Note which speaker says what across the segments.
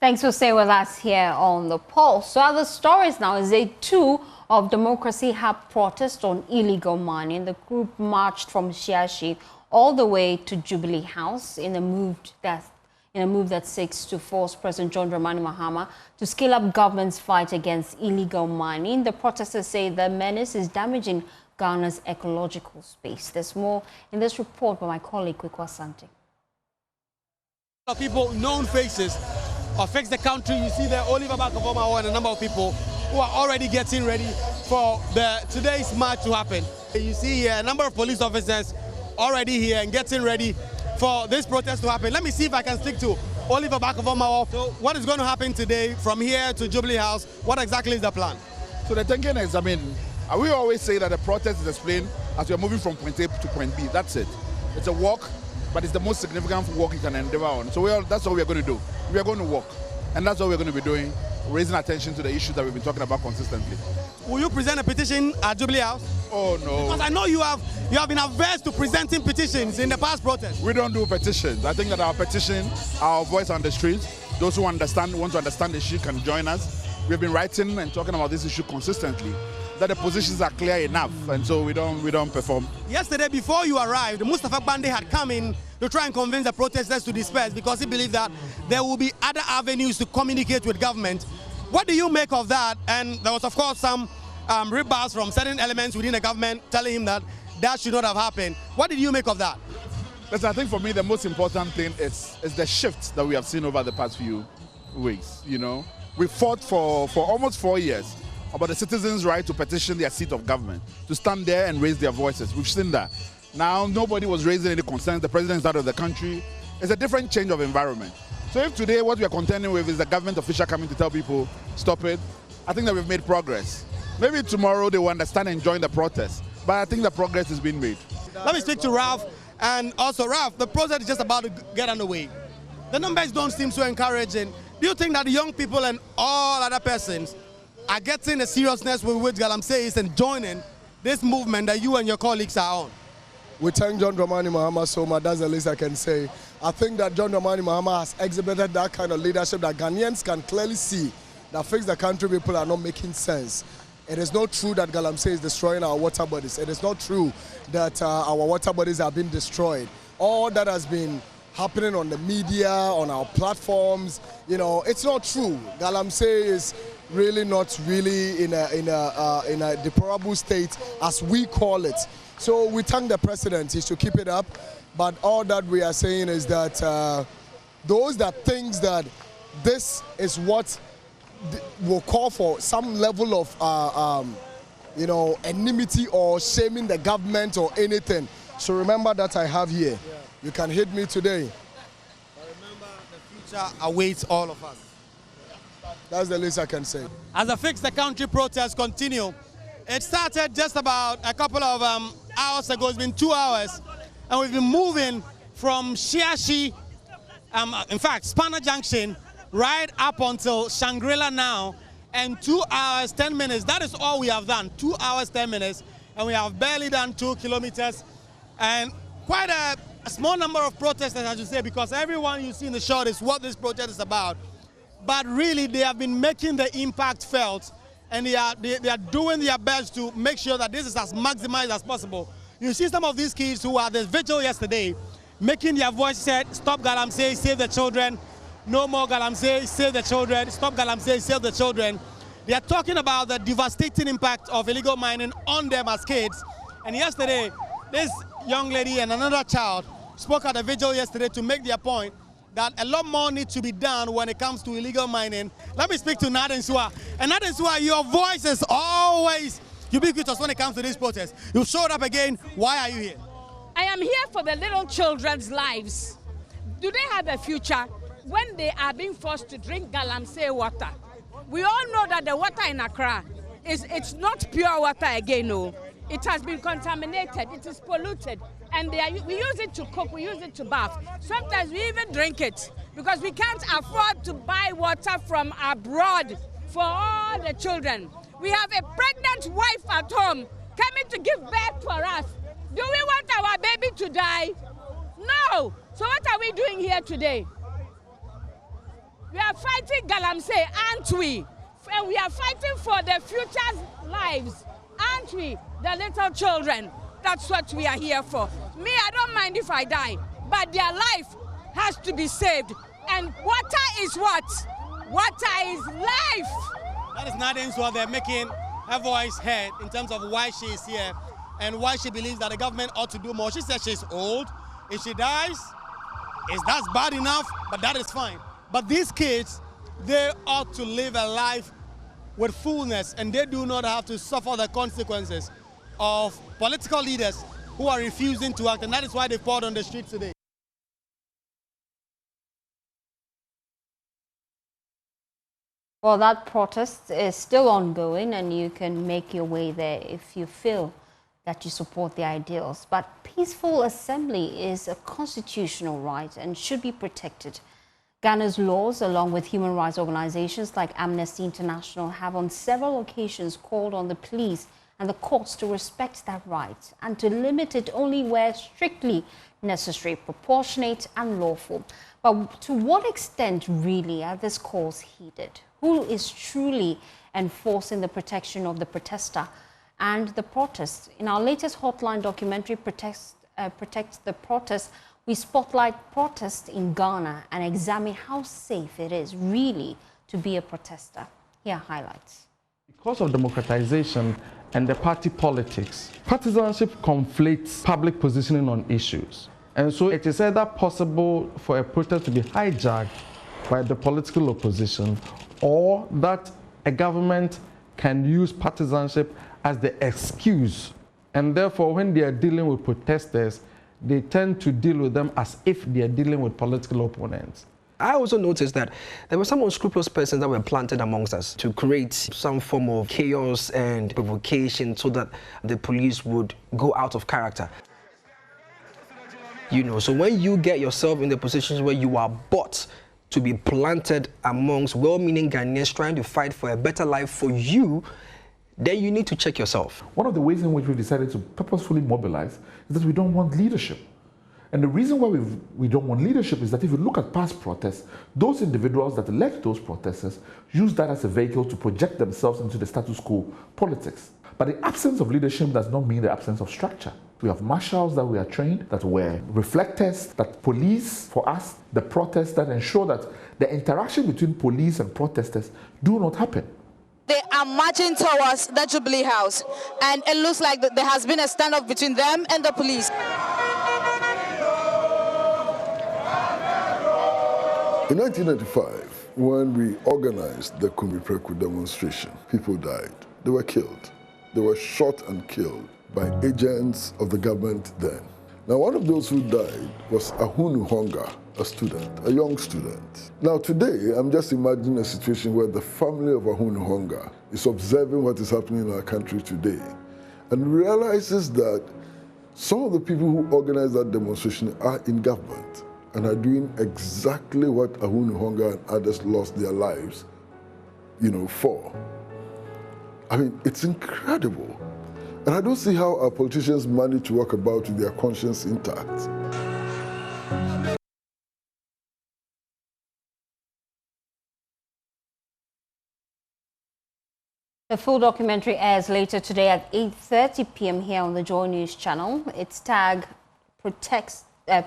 Speaker 1: Thanks for staying with us here on The Pulse. So other stories now is day 2 of Democracy Hub protest on illegal mining. The group marched from Shiashi all the way to Jubilee House in a move that seeks to force President John Dramani Mahama to scale up government's fight against illegal mining. The protesters say the menace is damaging Ghana's ecological space. There's more in this report by my colleague Kwekwa Sante.
Speaker 2: People, known faces, affects the country. You see there, Oliver Bakavoma and a number of people who are already getting ready for today's march to happen. You see here a number of police officers already here and getting ready for this protest to happen. Let me see if I can stick to Oliver Bakavoma. So what is going to happen today from here to Jubilee House? What exactly is the plan?
Speaker 3: So the thinking is, we always say that the protest is explained as we are moving from point A to point B. That's it. It's a walk, but it's the most significant walk you can endeavor on. So that's what we are going to do. We are going to walk, and that's what we're going to be doing, raising attention to the issues that we've been talking about consistently.
Speaker 2: Will you present a petition at Jubilee House?
Speaker 3: Oh no.
Speaker 2: Because I know you have been averse to presenting petitions in the past protests.
Speaker 3: We don't do petitions. I think that our petition, our voice on the streets, those who want to understand the issue can join us. We've been writing and talking about this issue consistently, that the positions are clear enough, and so we don't perform. Yesterday,
Speaker 2: before you arrived, Mustafa Bande had come in to try and convince the protesters to disperse because he believed that there will be other avenues to communicate with government. What do you make of that? And there was, of course, some rebars from certain elements within the government telling him that that should not have happened. What did you make of that?
Speaker 3: Listen, I think for me the most important thing is the shift that we have seen over the past few weeks. We fought for almost 4 years about the citizens' right to petition their seat of government, to stand there and raise their voices. We've seen that. Now, nobody was raising any concerns. The president's out of the country. It's a different change of environment. So if today what we are contending with is the government official coming to tell people, stop it, I think that we've made progress. Maybe tomorrow they will understand and join the protest. But I think the progress is being made.
Speaker 2: Let me speak to Ralph. And also, Ralph, the protest is just about to get underway. The numbers don't seem so encouraging. Do you think that the young people and all other persons are getting the seriousness with which galamsey is and joining this movement that you and your colleagues are on?
Speaker 4: We thank John Dramani Mahama so much. That's the least I can say. I think that John Dramani Mahama has exhibited that kind of leadership that Ghanaians can clearly see that fix the country people are not making sense. It is not true that galamsey is destroying our water bodies. It is not true that our water bodies are being destroyed. All that has been happening on the media, on our platforms, it's not true. Galamsey is really not really in a deplorable state as we call it. So we thank the president. He should keep it up. But all that we are saying is that those that think that this is what will call for some level of enmity or shaming the government or anything. So remember that I have here. Yeah. You can hit me today.
Speaker 2: But remember, the future awaits all of us.
Speaker 4: That's the least I can say.
Speaker 2: As the Fix the Country protests continue, it started just about a couple of hours ago. It's been 2 hours, and we've been moving from Shiashi, in fact, Spanner Junction, right up until Shangri-La now, and 2 hours, 10 minutes. That is all we have done, 2 hours, 10 minutes, and we have barely done 2 kilometers, and quite a small number of protesters, I should say, because everyone you see in the shot is what this protest is about. But really, they have been making the impact felt, and they are doing their best to make sure that this is as maximized as possible. You see some of these kids who were at the vigil yesterday, making their voice heard, stop galamsey, save the children, no more galamsey, save the children, stop galamsey, save the children. They are talking about the devastating impact of illegal mining on them as kids. And yesterday, this young lady and another child spoke at the vigil yesterday to make their point that a lot more needs to be done when it comes to illegal mining. Let me speak to Nadensua. And Nadensua, your voice is always ubiquitous when it comes to this protest. You showed up again. Why are you here?
Speaker 5: I am here for the little children's lives. Do they have a future when they are being forced to drink galamsey water? We all know that the water in Accra it's not pure water again, no. It has been contaminated, it is polluted, and we use it to cook, we use it to bath. Sometimes we even drink it because we can't afford to buy water from abroad for all the children. We have a pregnant wife at home coming to give birth for us. Do we want our baby to die? No. So what are we doing here today? We are fighting galamsey, aren't we? And we are fighting for the future's lives, aren't we? The little children. That's what we are here for. Me, I don't mind if I die, but their life has to be saved. And water is what? Water is life.
Speaker 2: That is not what they're making her voice heard in terms of why she is here and why she believes that the government ought to do more. She says she's old. If she dies, that's bad enough, but that is fine. But these kids, they ought to live a life with fullness, and they do not have to suffer the consequences of political leaders who are refusing to act, and that is why they poured on the streets today.
Speaker 1: Well, that protest is still ongoing, and you can make your way there if you feel that you support the ideals. But peaceful assembly is a constitutional right and should be protected. Ghana's laws, along with human rights organizations like Amnesty International, have on several occasions called on the police and the courts to respect that right and to limit it only where strictly necessary, proportionate and lawful. But to what extent really are these calls heeded? Who is truly enforcing the protection of the protester and the protest? In our latest Hotline documentary, Protect the Protest, we spotlight protests in Ghana and examine how safe it is really to be a protester. Here are highlights.
Speaker 6: Because of democratization and the party politics, partisanship conflates public positioning on issues. And so it is either possible for a protest to be hijacked by the political opposition, or that a government can use partisanship as the excuse. And therefore, when they are dealing with protesters, they tend to deal with them as if they are dealing with political opponents.
Speaker 7: I also noticed that there were some unscrupulous persons that were planted amongst us to create some form of chaos and provocation so that the police would go out of character. You know, so when you get yourself in the positions where you are bought to be planted amongst well-meaning Ghanaians trying to fight for a better life for you, then you need to check yourself.
Speaker 8: One of the ways in which we've decided to purposefully mobilize is that we don't want leadership. And the reason why we don't want leadership is that if you look at past protests, those individuals that elect those protesters use that as a vehicle to project themselves into the status quo politics. But the absence of leadership does not mean the absence of structure. We have marshals that we are trained, that were reflectors, that police for us the protests, that ensure that the interaction between police and protesters do not happen.
Speaker 9: They are marching towards the Jubilee House, and it looks like there has been a standoff between them and the police.
Speaker 10: In 1995, when we organized the Kumbi demonstration, people died. They were killed. They were shot and killed by agents of the government then. Now, one of those who died was Ahunu Honga, a student, a young student. Now, today, I'm just imagining a situation where the family of Ahunu Honga is observing what is happening in our country today and realizes that some of the people who organized that demonstration are in government and are doing exactly what Ahunu Honga and others lost their lives, for. I mean, it's incredible. And I don't see how our politicians manage to walk about with their conscience intact.
Speaker 1: The full documentary airs later today at 8:30 p.m. here on the JoyNews channel. It's tagged Protect the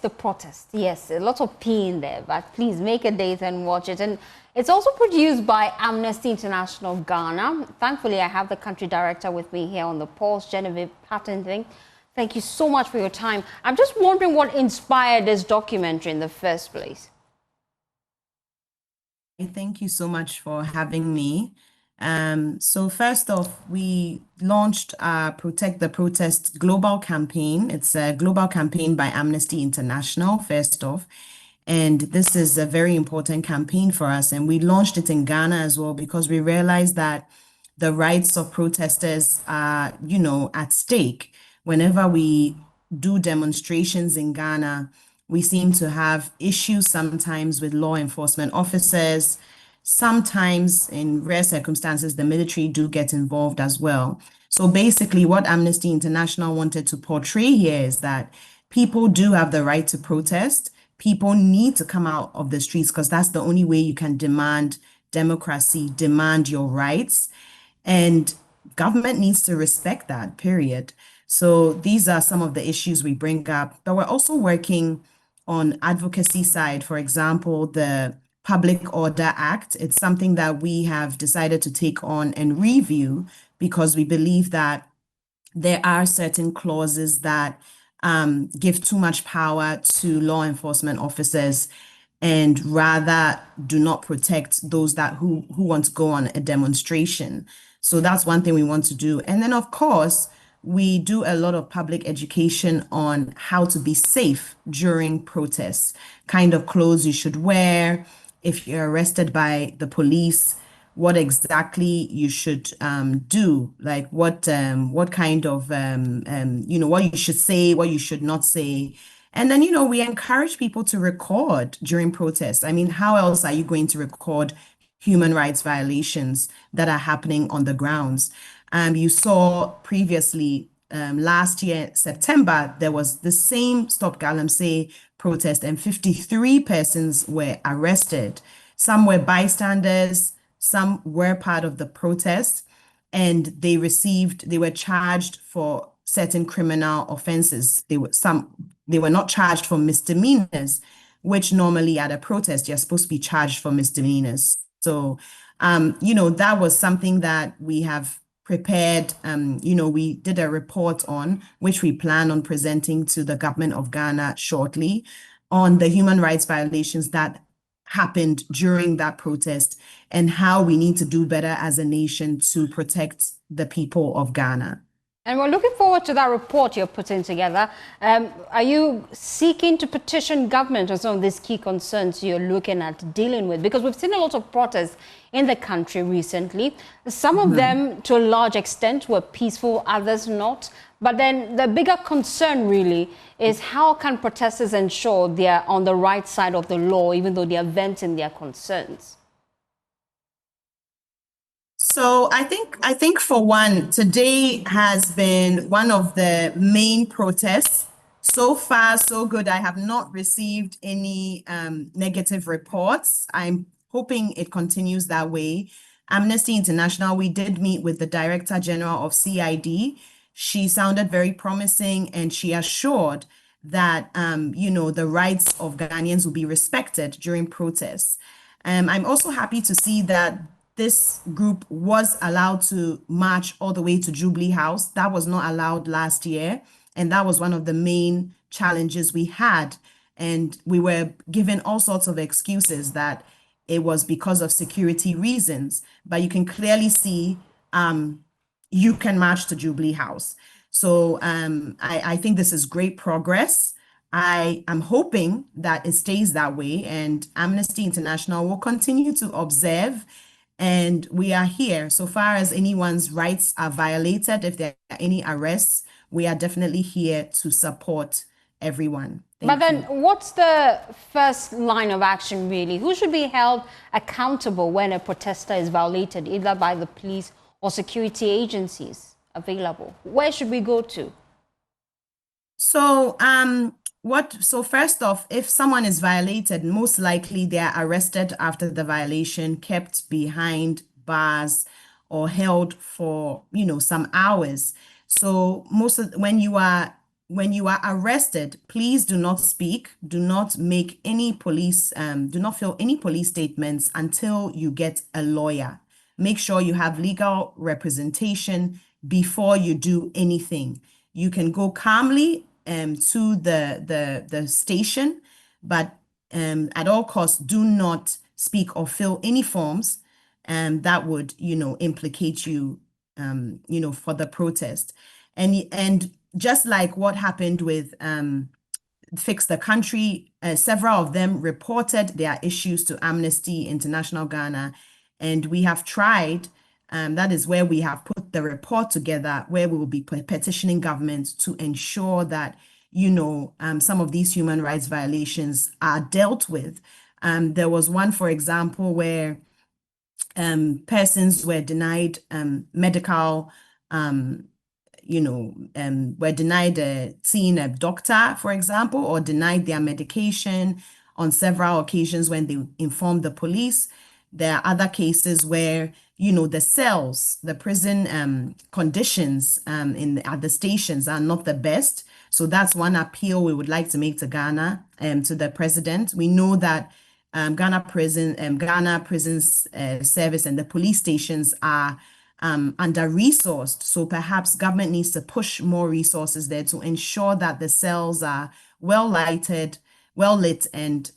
Speaker 1: Protest. Yes, a lot of P in there, but please make a date and watch it. And it's also produced by Amnesty International Ghana. Thankfully, I have the country director with me here on the pulse, Genevieve Patton. Thank you so much for your time. I'm just wondering what inspired this documentary in the first place.
Speaker 11: Thank you so much for having me. So first off, we launched our Protect the Protest global campaign. It's a global campaign by Amnesty International, first off. And this is a very important campaign for us. And we launched it in Ghana as well because we realized that the rights of protesters are, at stake. Whenever we do demonstrations in Ghana, we seem to have issues sometimes with law enforcement officers. Sometimes, in rare circumstances, the military do get involved as well. So basically, what Amnesty International wanted to portray here is that people do have the right to protest. people need to come out of the streets because that's the only way you can demand democracy, demand your rights. And government needs to respect that, period. So these are some of the issues we bring up, but we're also working on advocacy side. For example, the Public Order Act. It's something that we have decided to take on and review because we believe that there are certain clauses that give too much power to law enforcement officers and rather do not protect those that who want to go on a demonstration. So that's one thing we want to do. And then, of course, we do a lot of public education on how to be safe during protests, kind of clothes you should wear if you're arrested by the police, what exactly you should do, like what kind of what you should say, what you should not say. And then, we encourage people to record during protests. I mean, how else are you going to record human rights violations that are happening on the grounds? You saw previously, last year, September, there was the same Stop Galamsey protest and 53 persons were arrested. Some were bystanders, some were part of the protest, and they were charged for certain criminal offenses. They were not charged for misdemeanors, which normally at a protest, you're supposed to be charged for misdemeanors. So, that was something that we have prepared. We did a report on, which we plan on presenting to the government of Ghana shortly, on the human rights violations that happened during that protest and how we need to do better as a nation to protect the people of Ghana.
Speaker 1: And we're looking forward to that report you're putting together. Are you seeking to petition government on some of these key concerns you're looking at dealing with? Because we've seen a lot of protests in the country recently. Some of them, to a large extent, were peaceful, others not. But then the bigger concern really is how can protesters ensure they're on the right side of the law, even though they are venting their concerns?
Speaker 11: So I think for one, today has been one of the main protests. So far, so good. I have not received any negative reports. I'm hoping it continues that way. Amnesty International, we did meet with the Director General of CID. She sounded very promising and she assured that, the rights of Ghanaians will be respected during protests. I'm also happy to see that this group was allowed to march all the way to Jubilee House. That was not allowed last year. And that was one of the main challenges we had. And we were given all sorts of excuses that it was because of security reasons. But you can clearly see you can march to Jubilee House. So I think this is great progress. I am hoping that it stays that way. And Amnesty International will continue to observe. And we are here. So far as anyone's rights are violated, if there are any arrests, we are definitely here to support everyone.
Speaker 1: But then what's the first line of action really? Who should be held accountable when a protester is violated, either by the police or security agencies available? Where should we go to?
Speaker 11: So So first off, if someone is violated, most likely they are arrested after the violation, kept behind bars or held for, some hours. So when you are arrested, please do not speak, do not make any do not fill any police statements until you get a lawyer. Make sure you have legal representation before you do anything. You can go calmly to the station, but at all costs, do not speak or fill any forms that would, implicate you, for the protest. And just like what happened with Fix the Country, several of them reported their issues to Amnesty International Ghana, and we have tried. That is where we have put the report together, where we will be petitioning government to ensure that, some of these human rights violations are dealt with. There was one, for example, where persons were denied medical were denied seeing a doctor, for example, or denied their medication on several occasions when they informed the police. There are other cases where, the cells, the prison conditions at the stations are not the best. So that's one appeal we would like to make to Ghana, to the president. We know that Ghana Prisons Service and the police stations are under-resourced. So perhaps government needs to push more resources there to ensure that the cells are well lit, and,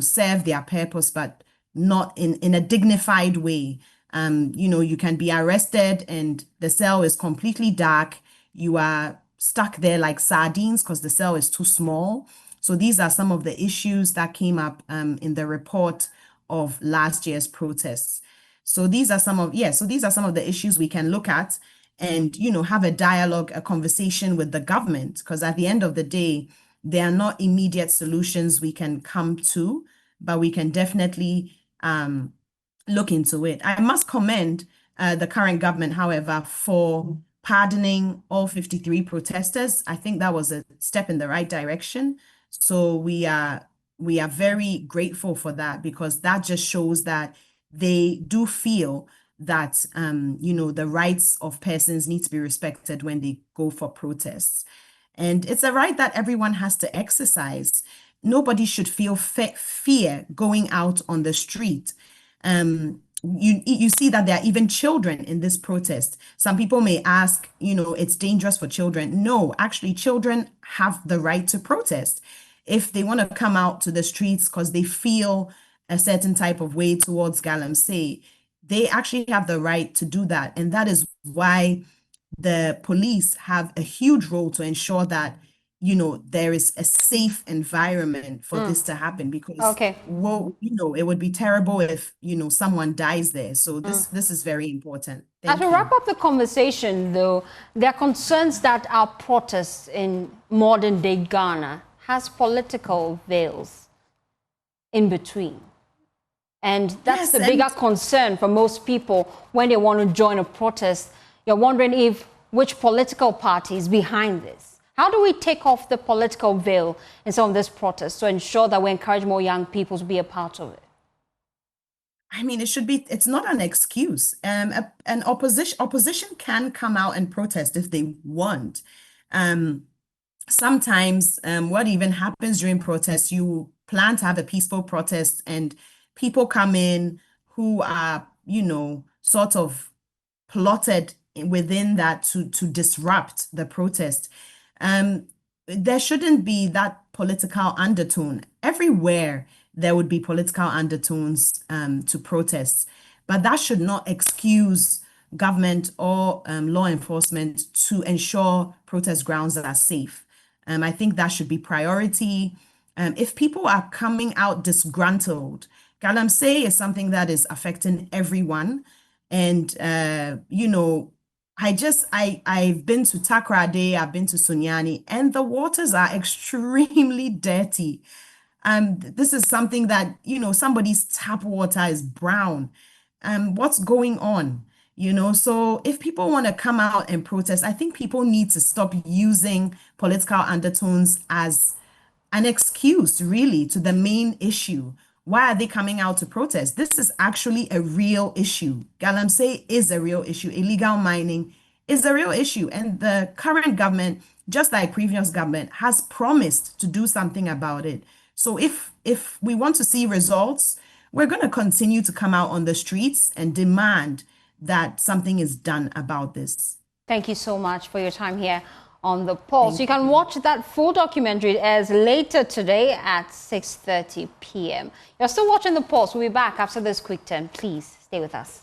Speaker 11: serve their purpose, but not in a dignified way. You can be arrested and the cell is completely dark. You are stuck there like sardines because the cell is too small. So these are some of the issues that came up in the report of last year's protests. So these are some of the issues we can look at and, have a dialogue, a conversation with the government, because at the end of the day, there are not immediate solutions we can come to, but we can definitely look into it. I must commend the current government, however, for pardoning all 53 protesters. I think that was a step in the right direction. So we are very grateful for that, because that just shows that they do feel that, the rights of persons need to be respected when they go for protests. And it's a right that everyone has to exercise. Nobody should feel fear going out on the street. You see that there are even children in this protest. Some people may ask, it's dangerous for children. No, actually, children have the right to protest. If they want to come out to the streets because they feel a certain type of way towards galamsey, they actually have the right to do that. And that is why the police have a huge role to ensure that, there is a safe environment for this to happen, because, it would be terrible if, someone dies there. So this is very important.
Speaker 1: As we wrap up the conversation, though, there are concerns that our protests in modern day Ghana has political veils in between. And that's the bigger concern for most people when they want to join a protest. You're wondering which political party is behind this. How do we take off the political veil in some of this protest to ensure that we encourage more young people to be a part of it?
Speaker 11: I mean, it's not an excuse. An opposition can come out and protest if they want. Sometimes what even happens during protests, you plan to have a peaceful protest and people come in who are, sort of plotted within that to disrupt the protest. There shouldn't be that political undertone. Everywhere there would be political undertones to protests, but that should not excuse government or law enforcement to ensure protest grounds that are safe. I think that should be priority. If people are coming out disgruntled, galamsey is something that is affecting everyone. And, I've been to Takoradi, I've been to Sunyani, and the waters are extremely dirty. This is something that, somebody's tap water is brown. What's going on? So if people want to come out and protest, I think people need to stop using political undertones as an excuse, really, to the main issue. Why are they coming out to protest? This is actually a real issue. Galamsey is a real issue. Illegal mining is a real issue. And the current government, just like previous government, has promised to do something about it. So if we want to see results, we're going to continue to come out on the streets and demand that something is done about this.
Speaker 1: Thank you so much for your time here on The Pulse. You can watch that full documentary as later today at 6:30 p.m. You're still watching The Pulse. We'll be back after this quick turn. Please stay with us.